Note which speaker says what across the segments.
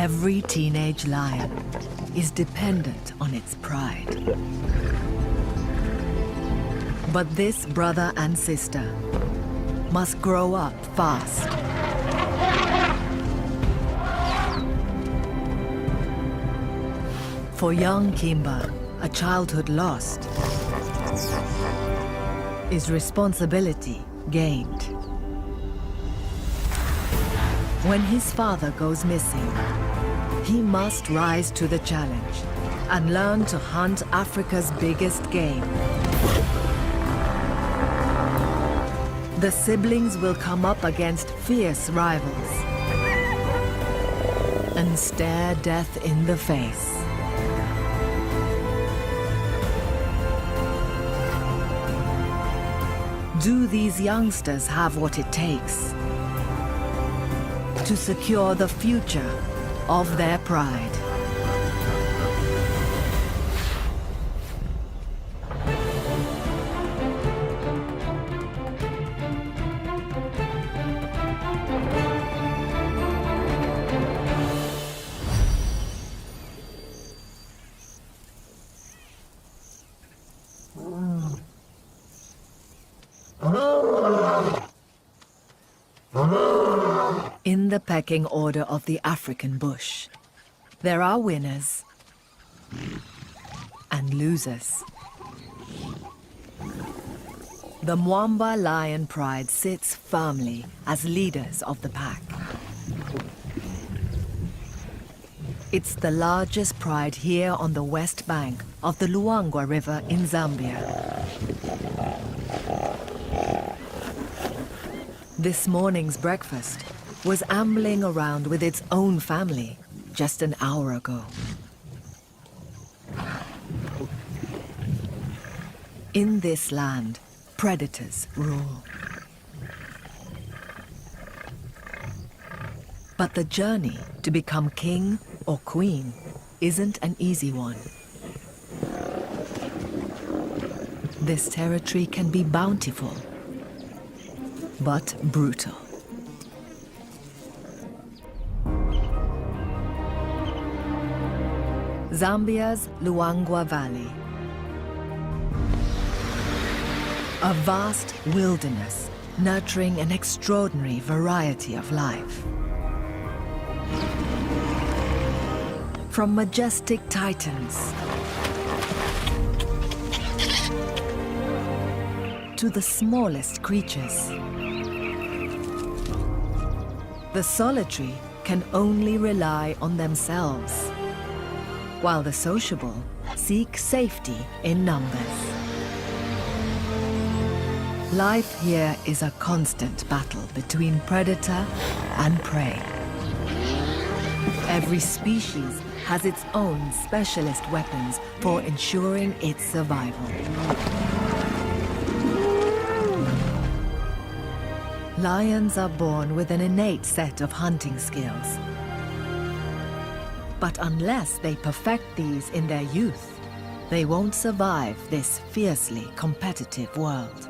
Speaker 1: Every teenage lion is dependent on its pride. But this brother and sister must grow up fast. For young Kimba, a childhood lost is responsibility gained. When his father goes missing, he must rise to the challenge and learn to hunt Africa's biggest game. The siblings will come up against fierce rivals and stare death in the face. Do these youngsters have what it takes to secure the future of their pride? In the pecking order of the African bush, there are winners and losers. The Mwamba lion pride sits firmly as leaders of the pack. It's the largest pride here on the west bank of the Luangwa River in Zambia. This morning's breakfast was ambling around with its own family just an hour ago. In this land, predators rule. But the journey to become king or queen isn't an easy one. This territory can be bountiful, but brutal. Zambia's Luangwa Valley. A vast wilderness nurturing an extraordinary variety of life. From majestic titans to the smallest creatures. The solitary can only rely on themselves, while the sociable seek safety in numbers. Life here is a constant battle between predator and prey. Every species has its own specialist weapons for ensuring its survival. Lions are born with an innate set of hunting skills. But unless they perfect these in their youth, they won't survive this fiercely competitive world.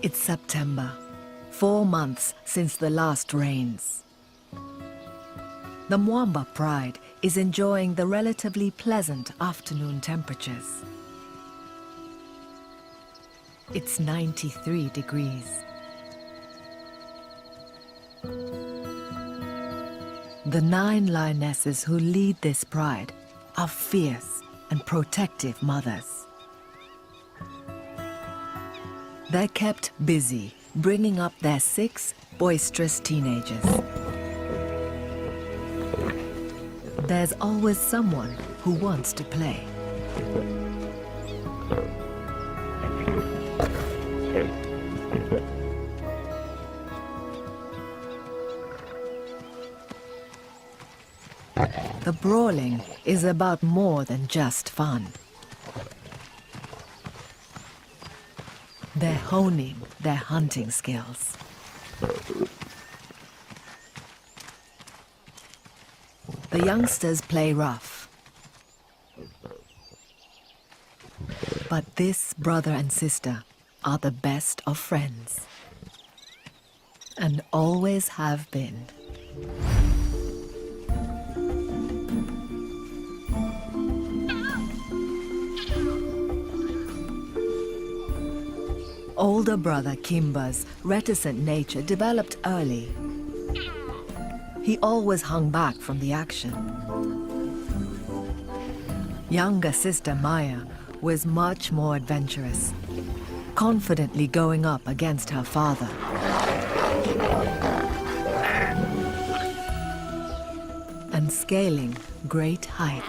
Speaker 1: It's September, 4 months since the last rains. The Mwamba pride is enjoying the relatively pleasant afternoon temperatures. It's 93 degrees. The 9 lionesses who lead this pride are fierce and protective mothers. They're kept busy bringing up their 6 boisterous teenagers. There's always someone who wants to play. The brawling is about more than just fun. They're honing their hunting skills. The youngsters play rough, But this brother and sister are the best of friends. And always have been. Older brother Kimba's reticent nature developed early. He always hung back from the action. Younger sister Maya was much more adventurous, confidently going up against her father. And scaling great heights.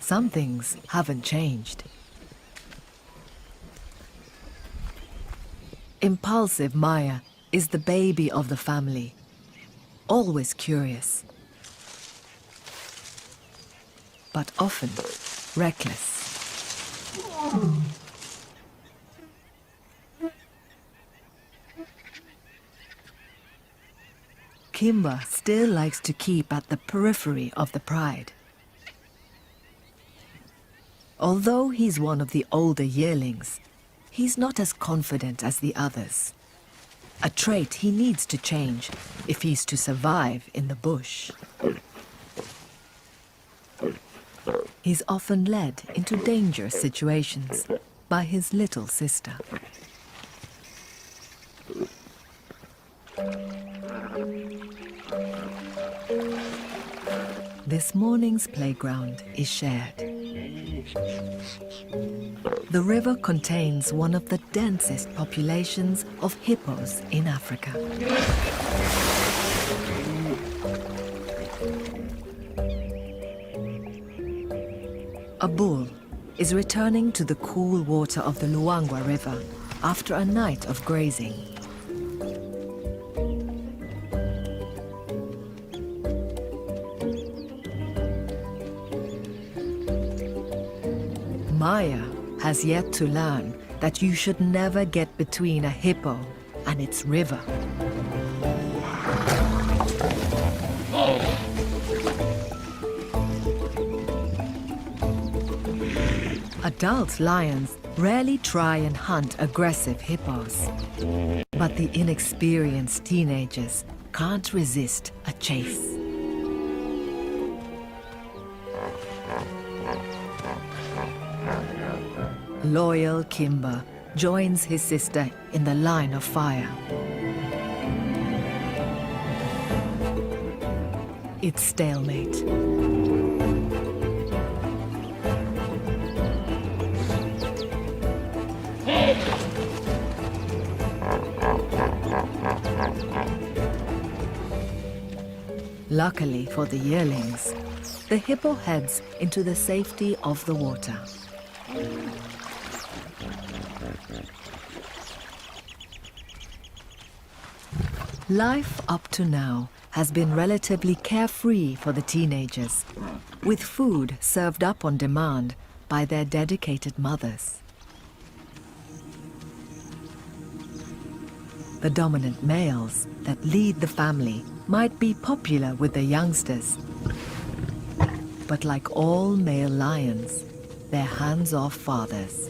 Speaker 1: Some things haven't changed. Impulsive Maya is the baby of the family, always curious, but often reckless. Kimba still likes to keep at the periphery of the pride. Although he's one of the older yearlings, he's not as confident as the others. A trait he needs to change if he's to survive in the bush. He's often led into dangerous situations by his little sister. This morning's playground is shared. The river contains one of the densest populations of hippos in Africa. A bull is returning to the cool water of the Luangwa River after a night of grazing. Maya has yet to learn that you should never get between a hippo and its river. Adult lions rarely try and hunt aggressive hippos, but the inexperienced teenagers can't resist a chase. Loyal Kimba joins his sister in the line of fire. It's stalemate. Luckily for the yearlings, the hippo heads into the safety of the water. Life up to now has been relatively carefree for the teenagers, with food served up on demand by their dedicated mothers. The dominant males that lead the family might be popular with the youngsters, but like all male lions, they're hands-off fathers.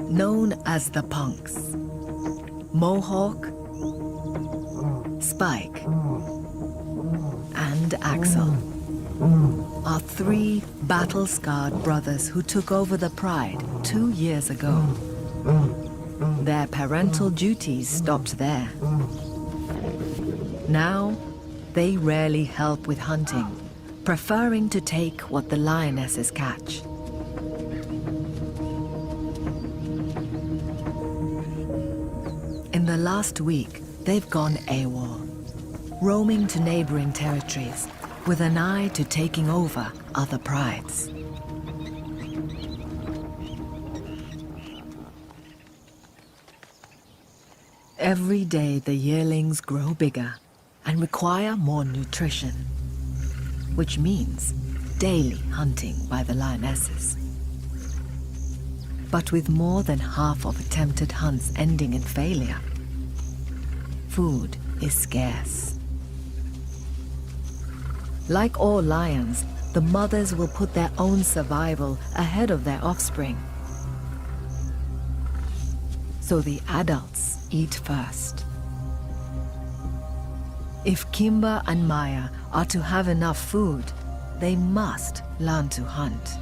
Speaker 1: Known as the punks, Mohawk, Spike, and Axel are three battle-scarred brothers who took over the pride 2 years ago. Their parental duties stopped there. Now, they rarely help with hunting, preferring to take what the lionesses catch. In the last week, they've gone AWOL, roaming to neighboring territories with an eye to taking over other prides. Every day the yearlings grow bigger and require more nutrition, which means daily hunting by the lionesses. But with more than half of attempted hunts ending in failure, food is scarce. Like all lions, the mothers will put their own survival ahead of their offspring. So the adults eat first. If Kimber and Maya are to have enough food, they must learn to hunt.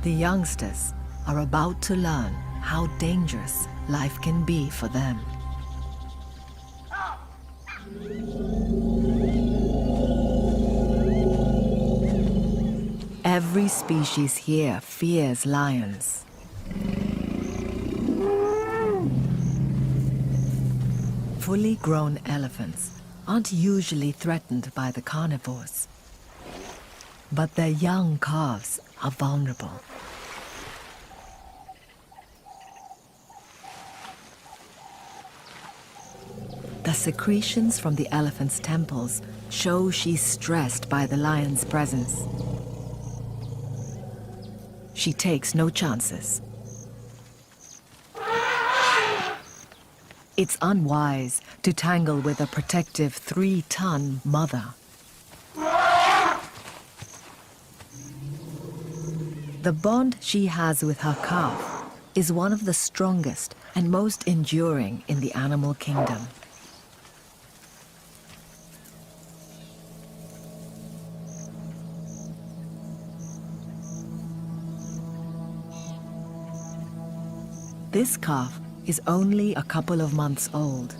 Speaker 1: The youngsters are about to learn how dangerous life can be for them. Every species here fears lions. Fully grown elephants aren't usually threatened by the carnivores, but their young calves are vulnerable. The secretions from the elephant's temples show she's stressed by the lion's presence. She takes no chances. It's unwise to tangle with a protective 3-ton mother. The bond she has with her calf is one of the strongest and most enduring in the animal kingdom. This calf is only a couple of months old.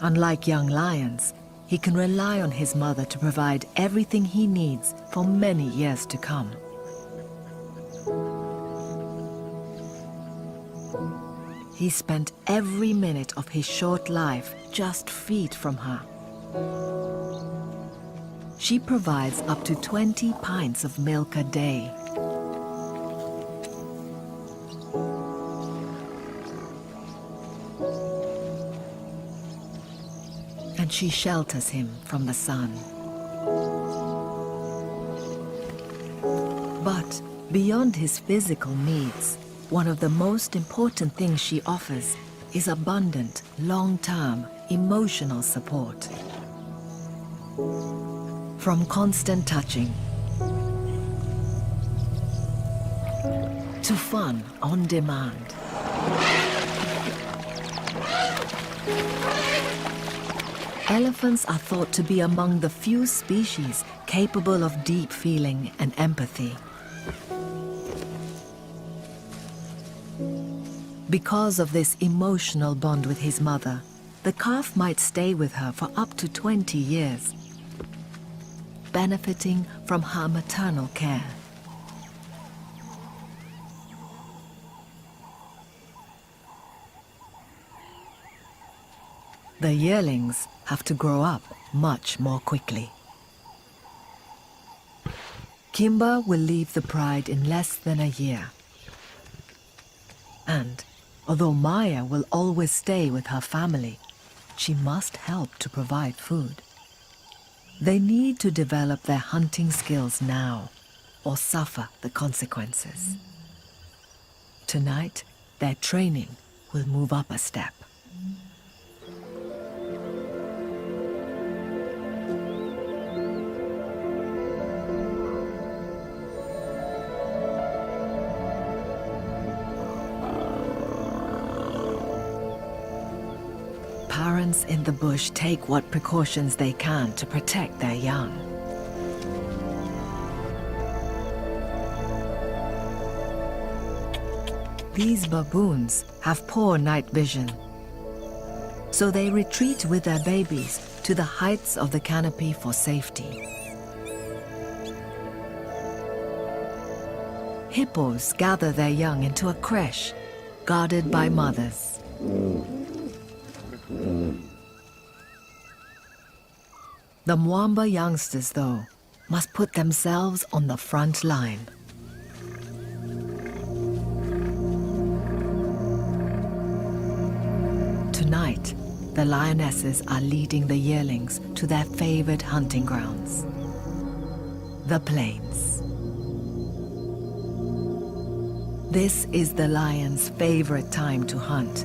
Speaker 1: Unlike young lions, he can rely on his mother to provide everything he needs for many years to come. He spent every minute of his short life just feet from her. She provides up to 20 pints of milk a day. And she shelters him from the sun. But beyond his physical needs, one of the most important things she offers is abundant, long-term emotional support. From constant touching to fun on demand. Elephants are thought to be among the few species capable of deep feeling and empathy. Because of this emotional bond with his mother, the calf might stay with her for up to 20 years, benefiting from her maternal care. The yearlings have to grow up much more quickly. Kimber will leave the pride in less than a year. And although Maya will always stay with her family, she must help to provide food. They need to develop their hunting skills now, or suffer the consequences. Tonight, their training will move up a step. Parents in the bush take what precautions they can to protect their young. These baboons have poor night vision, so they retreat with their babies to the heights of the canopy for safety. Hippos gather their young into a creche, guarded by mothers. The Mwamba youngsters, though, must put themselves on the front line. Tonight, the lionesses are leading the yearlings to their favored hunting grounds. the plains. This is the lion's favorite time to hunt,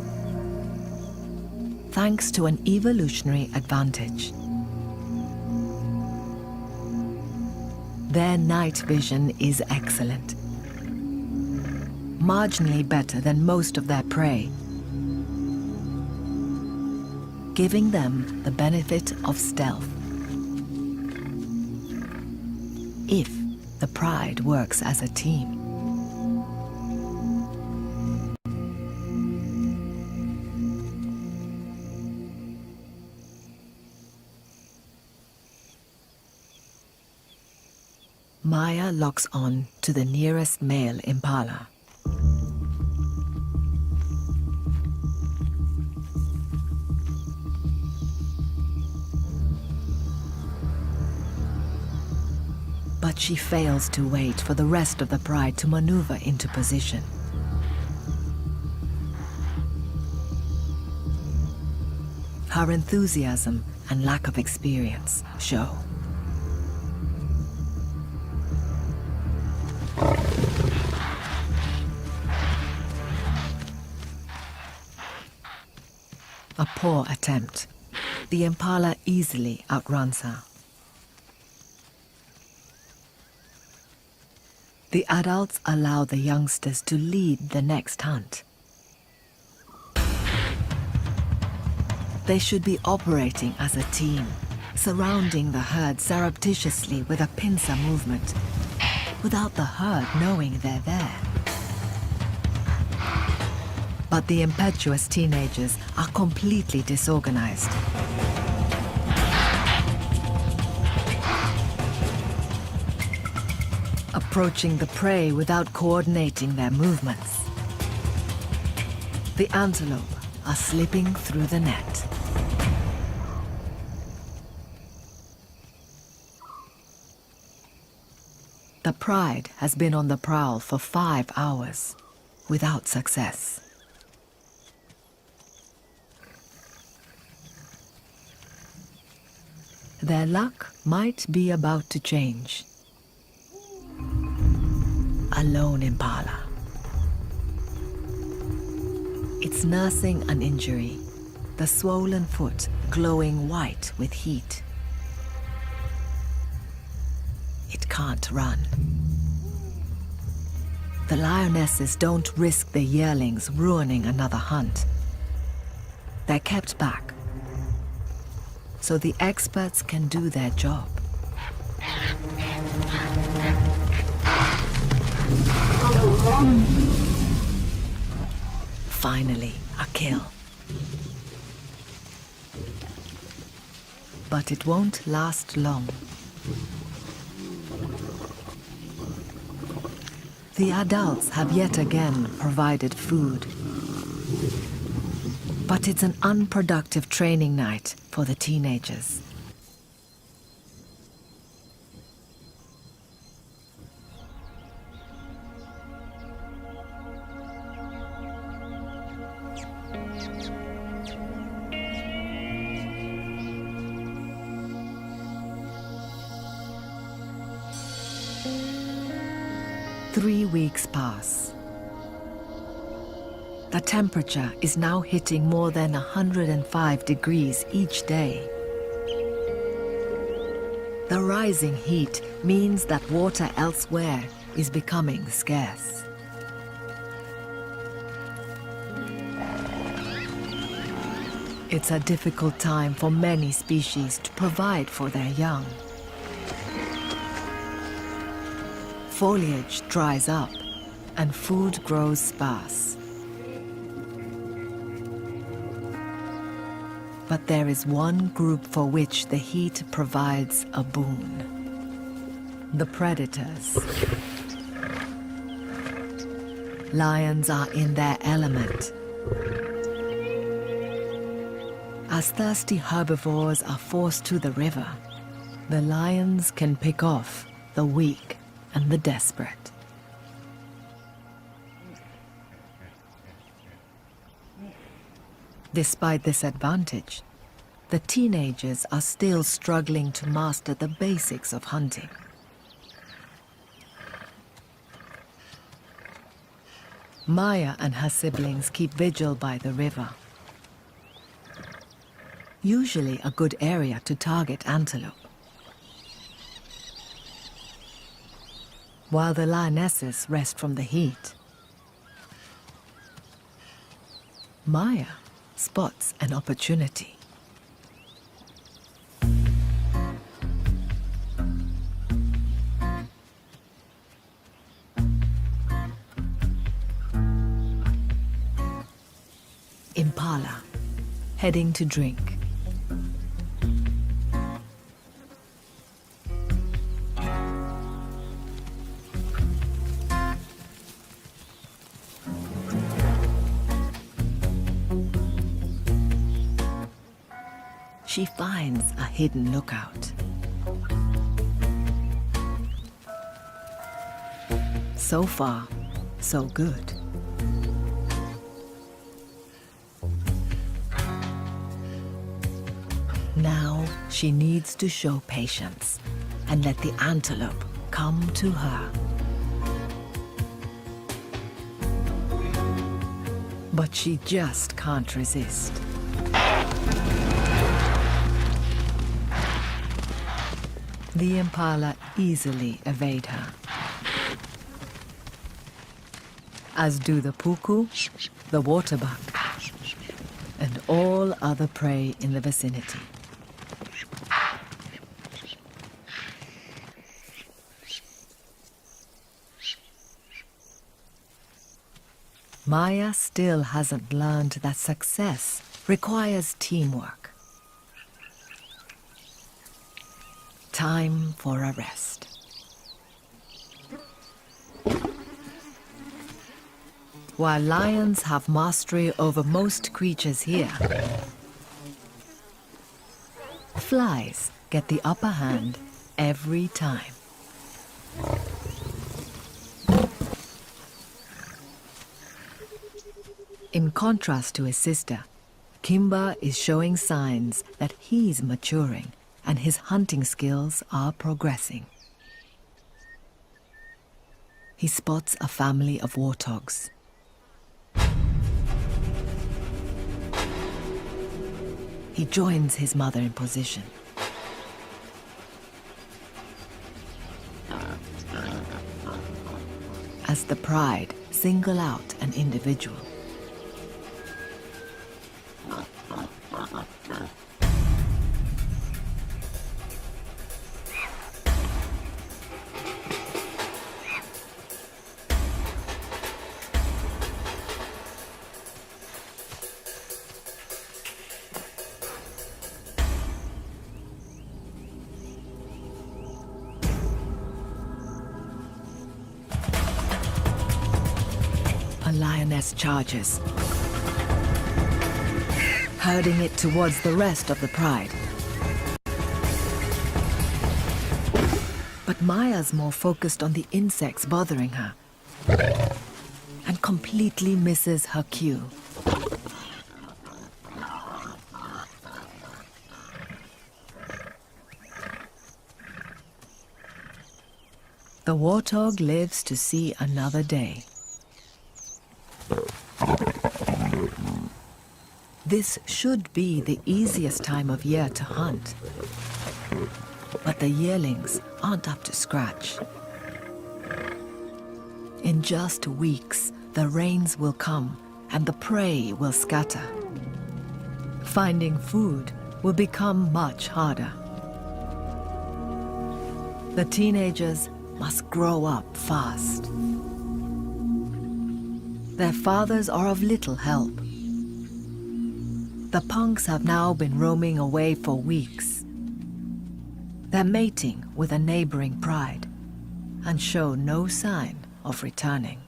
Speaker 1: thanks to an evolutionary advantage. Their night vision is excellent, marginally better than most of their prey, giving them the benefit of stealth. If the pride works as a team. Maya locks on to the nearest male impala. But she fails to wait for the rest of the pride to maneuver into position. Her enthusiasm and lack of experience show. A poor attempt. The impala easily outruns her. The adults allow the youngsters to lead the next hunt. They should be operating as a team, surrounding the herd surreptitiously with a pincer movement, without the herd knowing they're there. But the impetuous teenagers are completely disorganized. Approaching the prey without coordinating their movements. The antelope are slipping through the net. The pride has been on the prowl for 5 hours, without success. Their luck might be about to change. A lone impala. It's nursing an injury, the swollen foot glowing white with heat. It can't run. The lionesses don't risk the yearlings ruining another hunt. They're kept back, so the experts can do their job. Finally, a kill. But it won't last long. The adults have yet again provided food. But it's an unproductive training night for the teenagers. Three weeks pass. The temperature is now hitting more than 105 degrees each day. The rising heat means that water elsewhere is becoming scarce. It's a difficult time for many species to provide for their young. Foliage dries up and food grows sparse. But there is one group for which the heat provides a boon. The predators. Lions are in their element. As thirsty herbivores are forced to the river, the lions can pick off the weak and the desperate. Despite this advantage, the teenagers are still struggling to master the basics of hunting. Maya and her siblings keep vigil by the river. Usually a good area to target antelope. While the lionesses rest from the heat, Maya spots an opportunity. Impala, heading to drink. She finds a hidden lookout. So far, so good. Now she needs to show patience and let the antelope come to her. But she just can't resist. The impala easily evade her, as do the puku, the waterbuck, and all other prey in the vicinity. Maya still hasn't learned that success requires teamwork. Time for a rest. While lions have mastery over most creatures here, flies get the upper hand every time. In contrast to his sister, Kimba is showing signs that he's maturing and his hunting skills are progressing. He spots a family of warthogs. He joins his mother in position. As the pride single out an individual. A lioness charges, herding it towards the rest of the pride. But Maya's more focused on the insects bothering her and completely misses her cue. The warthog lives to see another day. This should be the easiest time of year to hunt. But the yearlings aren't up to scratch. In just weeks, the rains will come and the prey will scatter. Finding food will become much harder. The teenagers must grow up fast. Their fathers are of little help. The punks have now been roaming away for weeks. They're mating with a neighboring pride and show no sign of returning.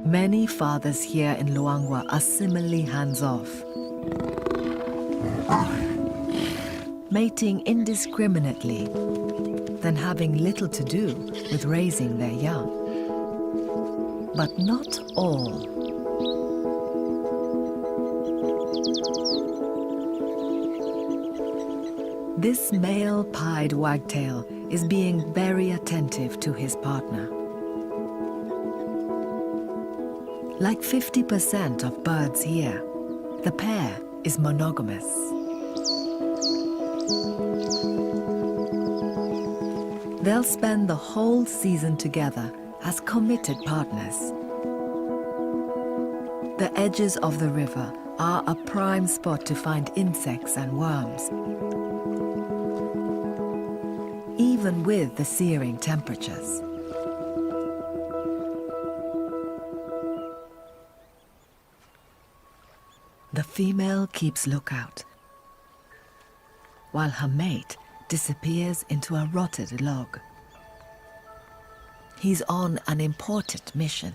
Speaker 1: Many fathers here in Luangwa are similarly hands-off, mating indiscriminately, then having little to do with raising their young. But not all. This male pied wagtail is being very attentive to his partner. Like 50% of birds here, the pair is monogamous. They'll spend the whole season together as committed partners. The edges of the river are a prime spot to find insects and worms, even with the searing temperatures. The female keeps lookout, while her mate disappears into a rotted log. He's on an important mission.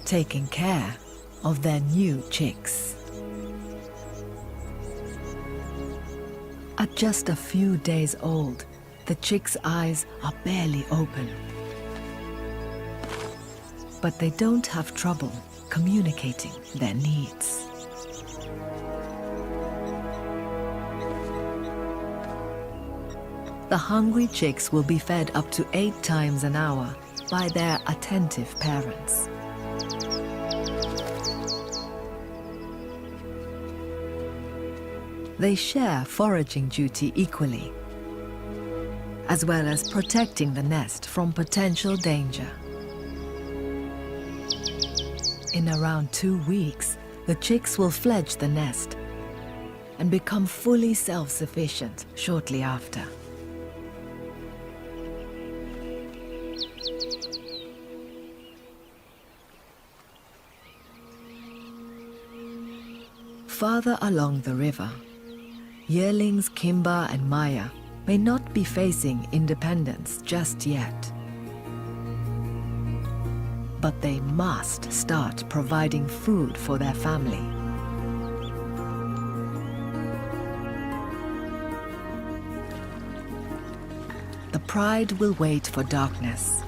Speaker 1: Taking care of their new chicks. At just a few days old, the chicks' eyes are barely open. But they don't have trouble communicating their needs. The hungry chicks will be fed up to 8 times an hour by their attentive parents. They share foraging duty equally, as well as protecting the nest from potential danger. In around 2 weeks, the chicks will fledge the nest and become fully self-sufficient shortly after. Farther along the river, yearlings Kimba and Maya may not be facing independence just yet. But they must start providing food for their family. The pride will wait for darkness.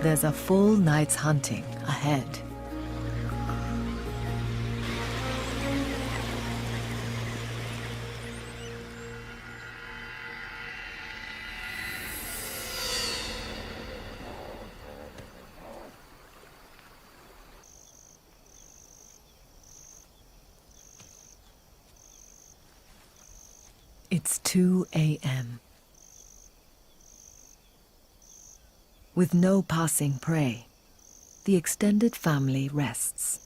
Speaker 1: There's a full night's hunting ahead. It's 2 a.m. With no passing prey, the extended family rests.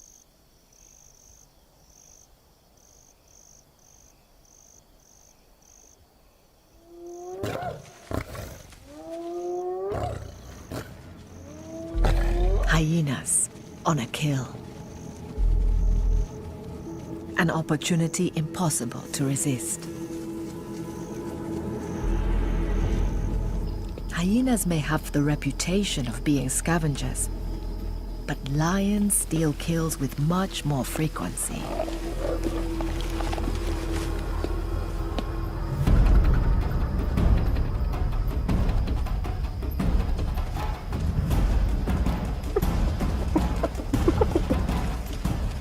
Speaker 1: Hyenas on a kill. An opportunity impossible to resist. Hyenas may have the reputation of being scavengers, but lions steal kills with much more frequency.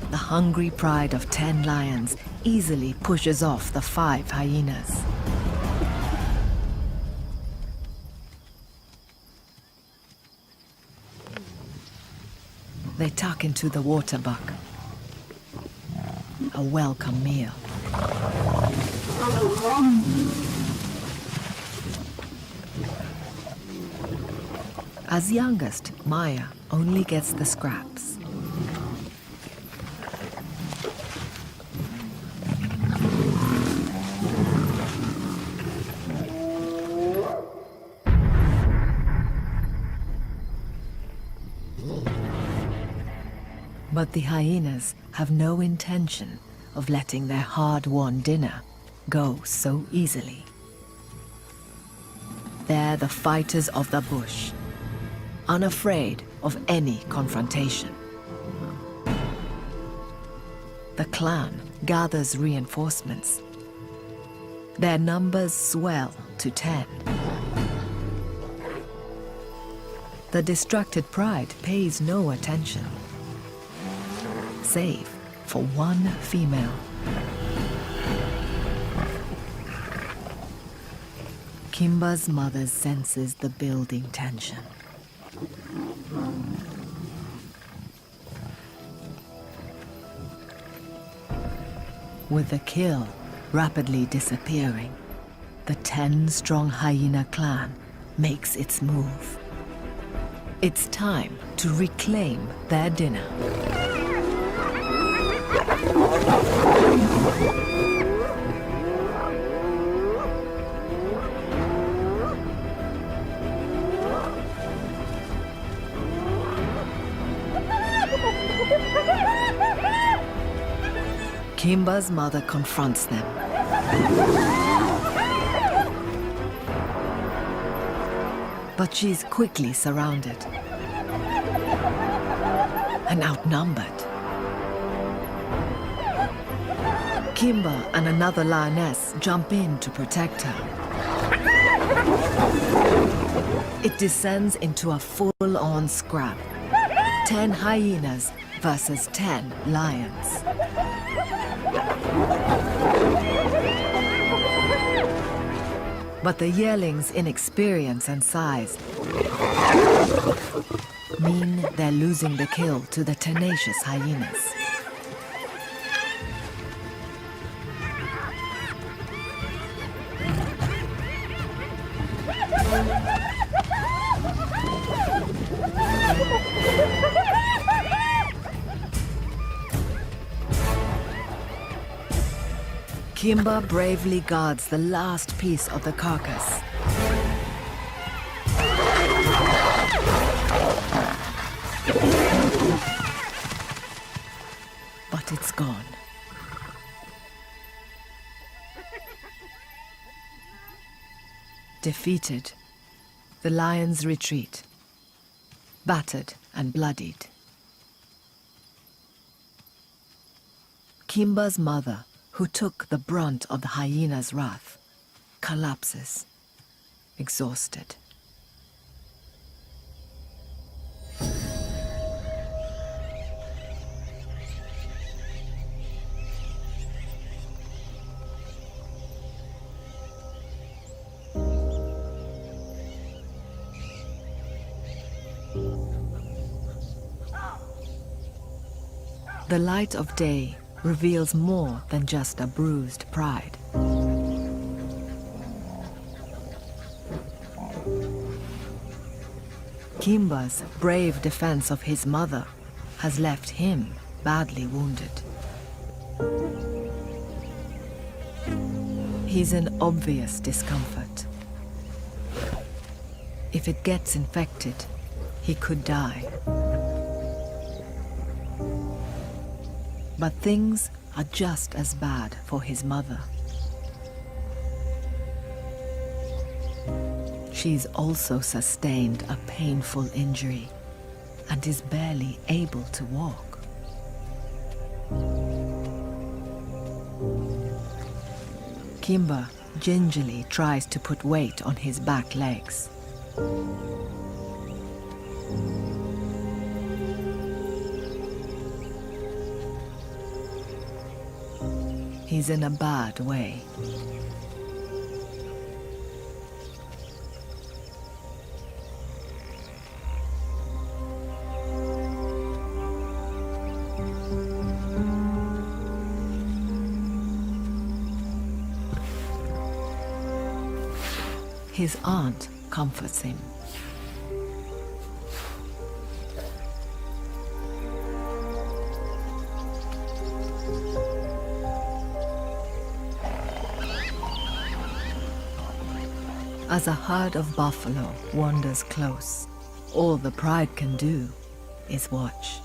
Speaker 1: The hungry pride of 10 lions easily pushes off the 5 hyenas. They tuck into the water buck. A welcome meal. As youngest, Maya only gets the scraps. But the hyenas have no intention of letting their hard-won dinner go so easily. They're the fighters of the bush, unafraid of any confrontation. The clan gathers reinforcements. Their numbers swell to 10. the distracted pride pays no attention, save for one female. Kimba's mother senses the building tension. With the kill rapidly disappearing, the 10-strong hyena clan makes its move. It's time to reclaim their dinner. Kimba's mother confronts them. But she's quickly surrounded and outnumbered. Kimba and another lioness jump in to protect her. It descends into a full-on scrap. 10 hyenas versus 10 lions. But the yearlings' inexperience and size mean they're losing the kill to the tenacious hyenas. Kimba bravely guards the last piece of the carcass. But it's gone. Defeated, the lions retreat, battered and bloodied. Kimba's mother, who took the brunt of the hyena's wrath, collapses, exhausted. The light of day reveals more than just a bruised pride. Kimba's brave defense of his mother has left him badly wounded. He's in obvious discomfort. If it gets infected, he could die. But things are just as bad for his mother. She's also sustained a painful injury and is barely able to walk. Kimba gingerly tries to put weight on his back legs. He's in a bad way. His aunt comforts him. As a herd of buffalo wanders close, all the pride can do is watch.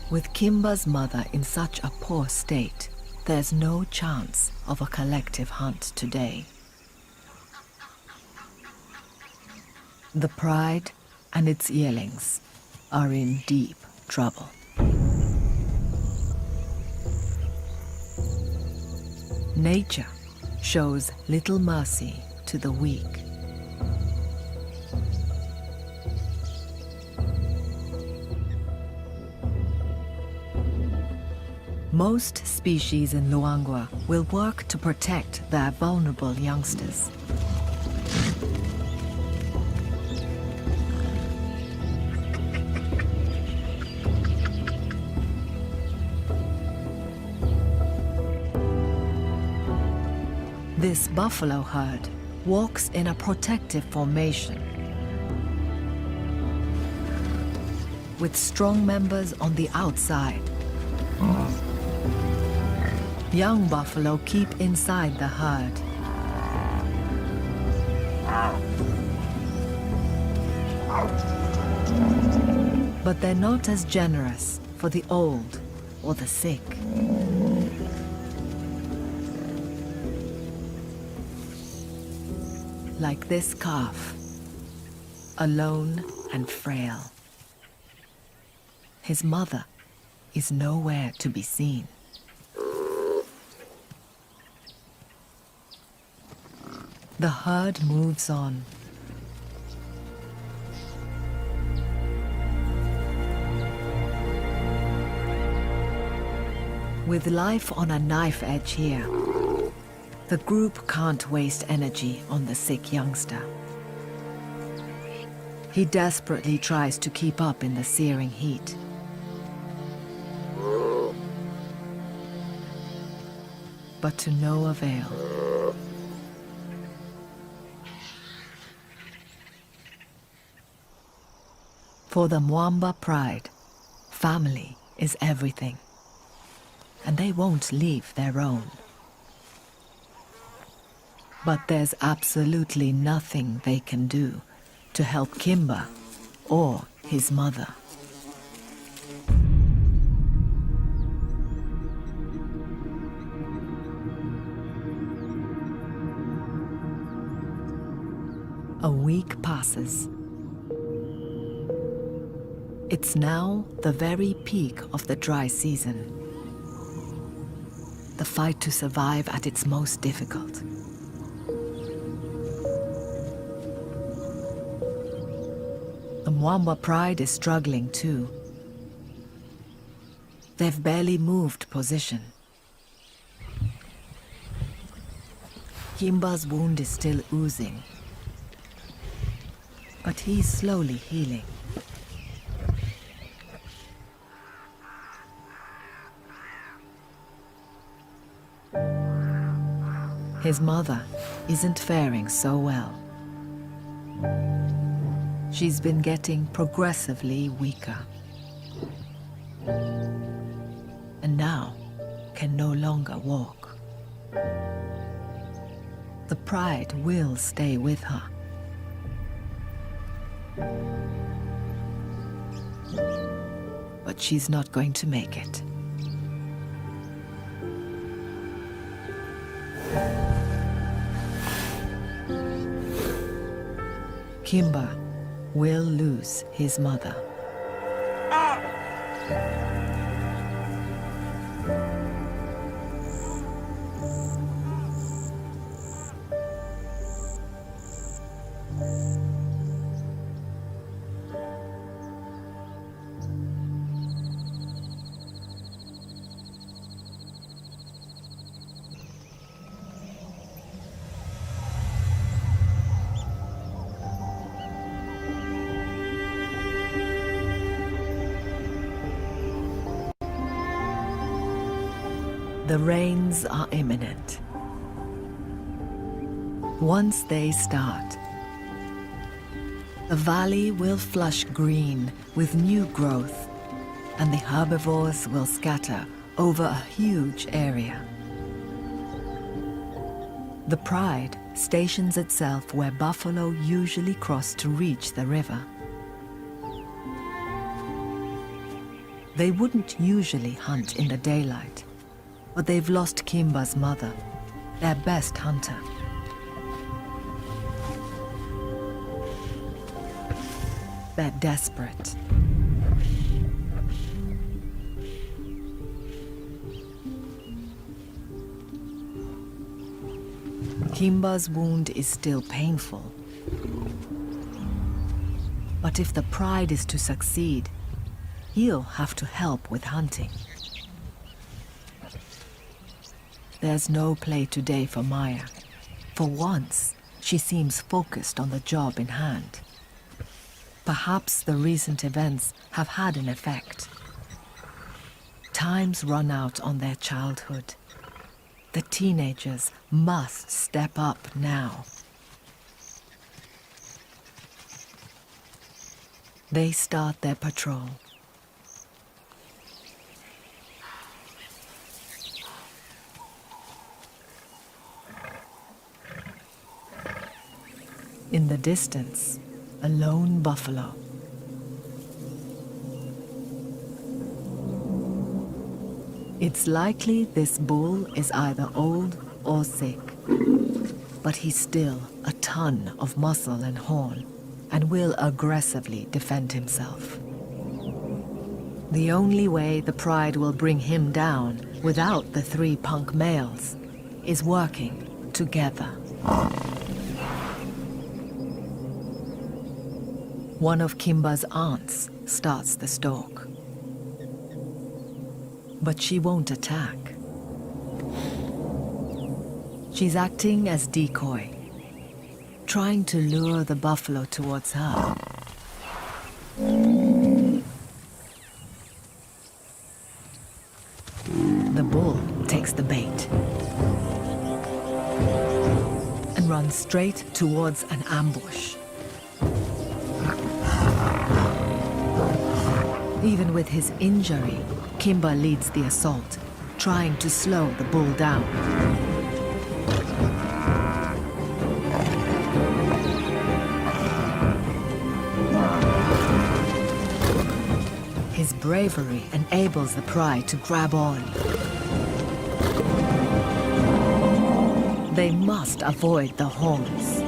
Speaker 1: With Kimba's mother in such a poor state, there's no chance of a collective hunt today. The pride and its yearlings are in deep trouble. Nature shows little mercy to the weak. Most species in Luangwa will work to protect their vulnerable youngsters. This buffalo herd walks in a protective formation, with strong members on the outside. Young buffalo keep inside the herd. But they're not as generous for the old or the sick. Like this calf, alone and frail. His mother is nowhere to be seen. The herd moves on. With life on a knife edge here, the group can't waste energy on the sick youngster. He desperately tries to keep up in the searing heat. But to no avail. For the Mwamba pride, family is everything, and they won't leave their own. But there's absolutely nothing they can do to help Kimba or his mother. A week passes. It's now the very peak of the dry season. The fight to survive at its most difficult. The Mwamba pride is struggling too. They've barely moved position. Kimba's wound is still oozing, but he's slowly healing. His mother isn't faring so well. She's been getting progressively weaker. And now can no longer walk. The pride will stay with her. But she's not going to make it. Kimba will lose his mother. The rains are imminent. Once they start, the valley will flush green with new growth, and the herbivores will scatter over a huge area. The pride stations itself where buffalo usually cross to reach the river. They wouldn't usually hunt in the daylight, but they've lost Kimba's mother, their best hunter. They're desperate. Kimba's wound is still painful. But if the pride is to succeed, he'll have to help with hunting. There's no play today for Maya. For once, she seems focused on the job in hand. Perhaps the recent events have had an effect. Time's run out on their childhood. The teenagers must step up now. They start their patrol. In the distance, a lone buffalo. It's likely this bull is either old or sick, but he's still a ton of muscle and horn and will aggressively defend himself. The only way the pride will bring him down without the 3 punk males is working together. One of Kimba's aunts starts the stalk. But she won't attack. She's acting as decoy, trying to lure the buffalo towards her. The bull takes the bait and runs straight towards an ambush. Even with his injury, Kimba leads the assault, trying to slow the bull down. His bravery enables the pride to grab on. They must avoid the horns.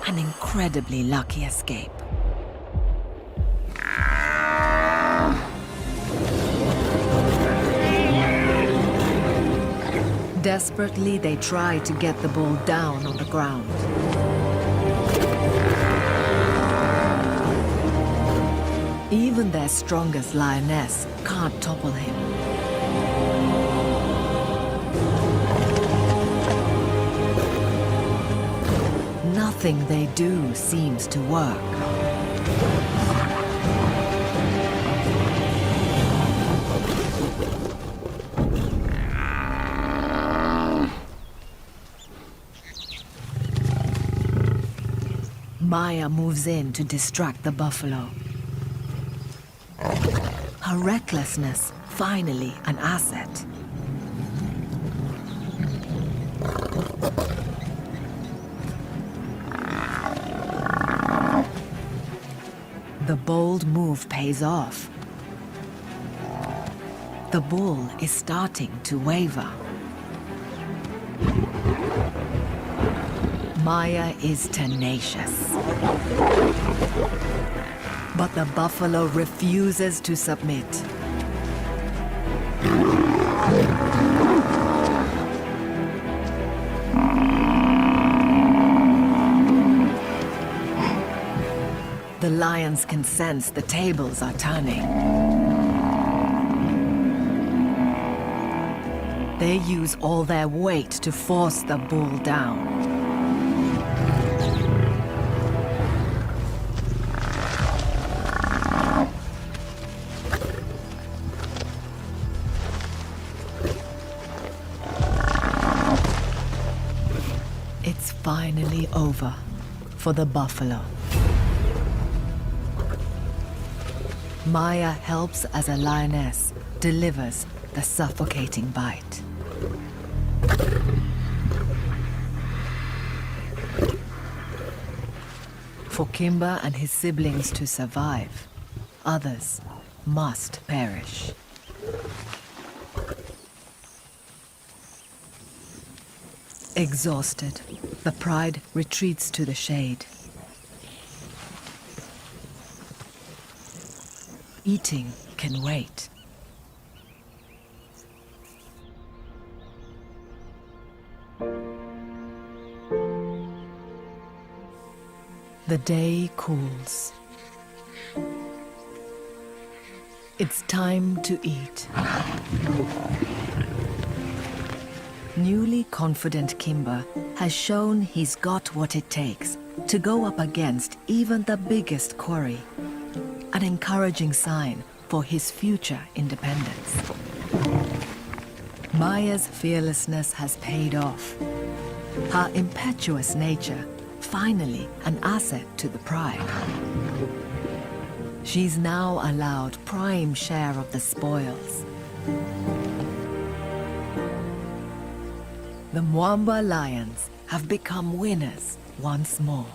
Speaker 1: An incredibly lucky escape. Desperately, they try to get the bull down on the ground. Even their strongest lioness can't topple him. Nothing they do seems to work. Maya moves in to distract the buffalo. Her recklessness, finally an asset. The bold move pays off. The bull is starting to waver. Maya is tenacious. But the buffalo refuses to submit. The lions can sense the tables are turning. They use all their weight to force the bull down. It's finally over for the buffalo. Maya helps as a lioness, delivers the suffocating bite. For Kimba and his siblings to survive, others must perish. Exhausted, the pride retreats to the shade. Eating can wait. The day cools. It's time to eat. Newly confident Kimber has shown he's got what it takes to go up against even the biggest quarry. An encouraging sign for his future independence. Maya's fearlessness has paid off. Her impetuous nature, finally an asset to the pride. She's now allowed prime share of the spoils. The Mwamba lions have become winners once more.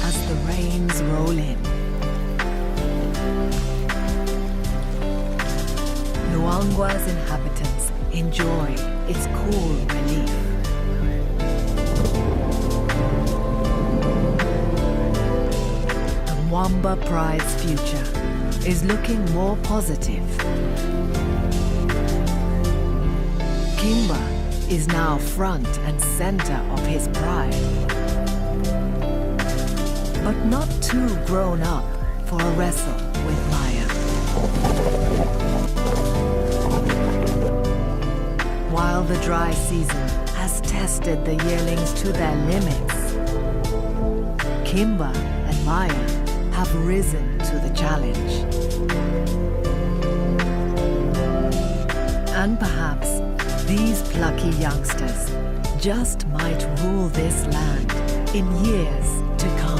Speaker 1: As the rains roll in, Luangwa's inhabitants enjoy its cool relief. The Mwamba Pride's future is looking more positive. Kimber is now front and center of his pride, but not too grown up for a wrestle with Maya. While the dry season has tested the yearlings to their limits, Kimber and Maya have risen to the challenge. And perhaps these plucky youngsters just might rule this land in years to come.